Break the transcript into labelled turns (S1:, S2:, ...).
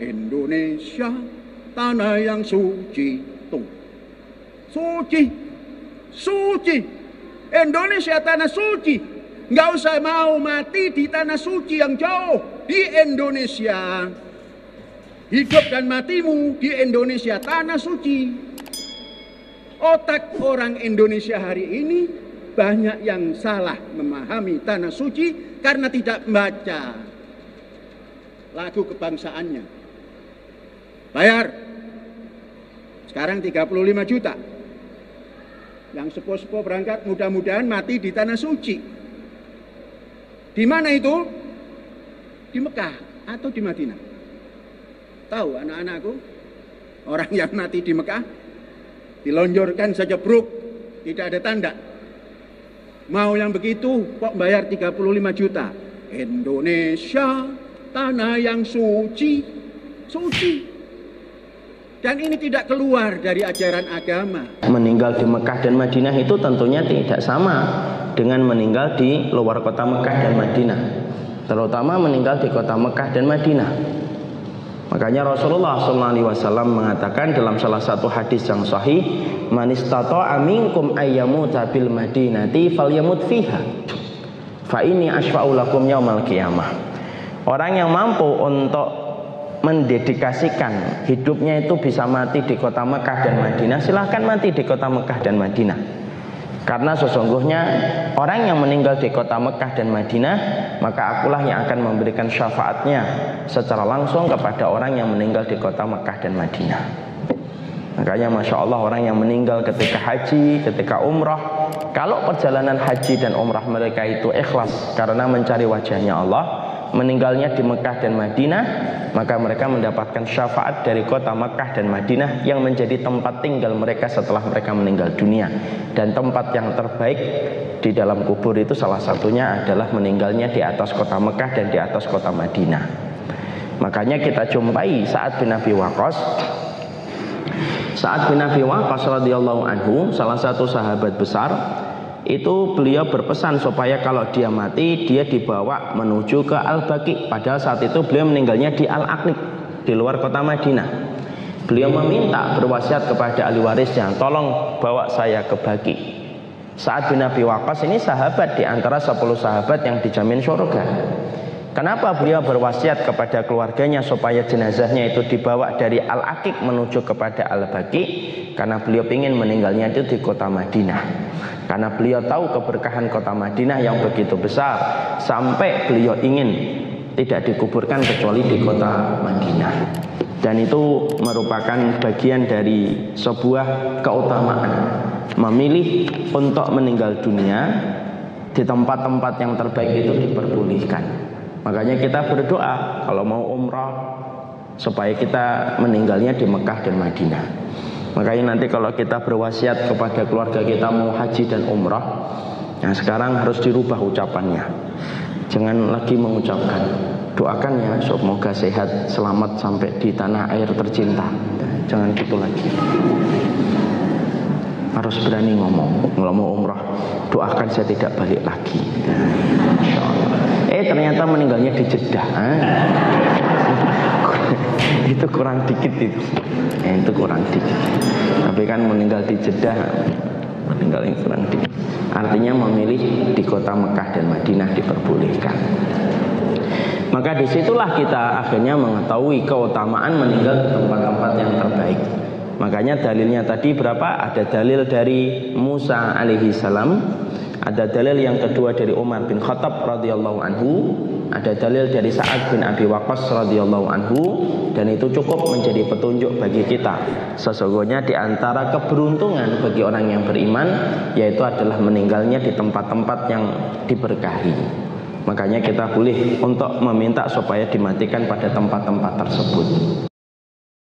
S1: Indonesia, tanah yang suci. Tuh. Suci. Suci. Indonesia tanah suci. Nggak usah mau mati di tanah suci yang jauh. Di Indonesia. Hidup dan matimu di Indonesia, tanah suci. Otak orang Indonesia hari ini banyak yang salah memahami tanah suci karena tidak membaca lagu kebangsaannya. Bayar. Sekarang 35 juta. Yang sepuh-sepuh berangkat mudah-mudahan mati di tanah suci. Di mana itu? Di Mekah atau di Madinah? Tahu anak-anakku? Orang yang mati di Mekah dilonjorkan saja bruk, tidak ada tanda. Mau yang begitu kok bayar 35 juta. Indonesia, tanah yang suci. Suci. Dan ini tidak keluar dari ajaran agama.
S2: Meninggal di Mekah dan Madinah itu tentunya tidak sama dengan meninggal di luar kota Mekah dan Madinah. Terutama meninggal di kota Mekah dan Madinah. Makanya Rasulullah SAW mengatakan dalam salah satu hadis yang sahih, man istata'a minkum ayyamuta bil madinati falyamut fiha fa inni asfa'u lakum yaumal qiyamah. Orang yang mampu untuk mendedikasikan hidupnya itu bisa mati di kota Mekah dan Madinah, silahkan mati di kota Mekah dan Madinah. Karena sesungguhnya orang yang meninggal di kota Mekah dan Madinah, maka akulah yang akan memberikan syafaatnya secara langsung kepada orang yang meninggal di kota Mekah dan Madinah. Makanya Masya Allah, orang yang meninggal ketika haji, ketika umrah, kalau perjalanan haji dan umrah mereka itu ikhlas karena mencari wajahnya Allah, meninggalnya di Mekah dan Madinah, maka mereka mendapatkan syafaat dari kota Mekah dan Madinah yang menjadi tempat tinggal mereka setelah mereka meninggal dunia. Dan tempat yang terbaik di dalam kubur itu salah satunya adalah meninggalnya di atas kota Mekah dan di atas kota Madinah. Makanya kita jumpai Sa'ad bin Abi Waqqas. Sa'ad bin Abi Waqqas radhiyallahu anhu, salah satu sahabat besar, itu beliau berpesan supaya kalau dia mati dia dibawa menuju ke Al-Baqi. Padahal saat itu beliau meninggalnya di Al-Aqniq, di luar kota Madinah. Beliau meminta, berwasiat kepada ahli warisnya, tolong bawa saya ke Baqi. Sa'ad bin Abi Waqqas ini sahabat di antara 10 sahabat yang dijamin surga. Kenapa beliau berwasiat kepada keluarganya supaya jenazahnya itu dibawa dari Al-Aqiq menuju kepada Al-Baqi? Karena beliau ingin meninggalnya itu di kota Madinah. Karena beliau tahu keberkahan kota Madinah yang begitu besar, sampai beliau ingin tidak dikuburkan kecuali di kota Madinah. Dan itu merupakan bagian dari sebuah keutamaan, memilih untuk meninggal dunia di tempat-tempat yang terbaik itu diperbolehkan. Makanya kita berdoa kalau mau umrah supaya kita meninggalnya di Mekah dan Madinah. Makanya nanti kalau kita berwasiat kepada keluarga kita mau haji dan umrah, nah sekarang harus dirubah ucapannya. Jangan lagi mengucapkan, doakan ya semoga sehat selamat sampai di tanah air tercinta. Jangan gitu lagi. Harus berani ngomong, kalau mau umrah, doakan saya tidak balik lagi. Ternyata meninggalnya di Jeddah. Itu kurang dikit itu. Itu kurang dikit. Tapi kan meninggal di Jeddah, meninggal yang kurang dikit. Artinya memilih di kota Mekah dan Madinah diperbolehkan. Maka disitulah kita akhirnya mengetahui keutamaan meninggal di tempat-tempat yang terbaik. Makanya dalilnya tadi berapa? Ada dalil dari Musa alaihi salam, ada dalil yang kedua dari Umar bin Khattab radhiyallahu anhu, ada dalil dari Sa'ad bin Abi Waqqas radhiyallahu anhu, dan itu cukup menjadi petunjuk bagi kita. Sesungguhnya di antara keberuntungan bagi orang yang beriman yaitu adalah meninggalnya di tempat-tempat yang diberkahi. Makanya kita boleh untuk meminta supaya dimatikan pada tempat-tempat tersebut.